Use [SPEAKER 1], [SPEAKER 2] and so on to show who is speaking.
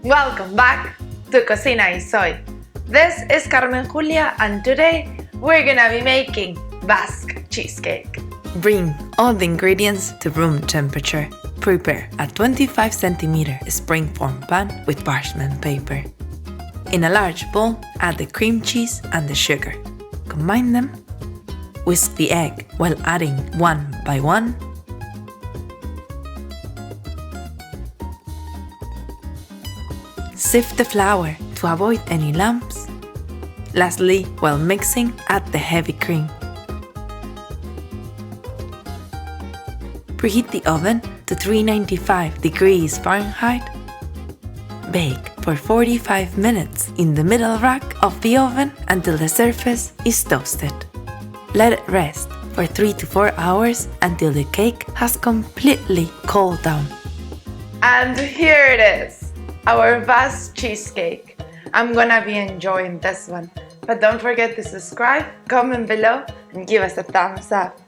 [SPEAKER 1] Welcome back to Cocina y Soy. This is Carmen Julia and today we're gonna be making Basque cheesecake.
[SPEAKER 2] Bring all the ingredients to room temperature. Prepare a 25 cm springform pan with parchment paper. In a large bowl, add the cream cheese and the sugar. Combine them. Whisk the egg while adding one by one. Sift the flour to avoid any lumps. Lastly, while mixing, add the heavy cream. Preheat the oven to 395 degrees Fahrenheit. Bake for 45 minutes in the middle rack of the oven until the surface is toasted. Let it rest for 3 to 4 hours until the cake has completely cooled down.
[SPEAKER 1] And here it is, our Basque cheesecake. I'm gonna be enjoying this one, but don't forget to subscribe, comment below, and give us a thumbs up.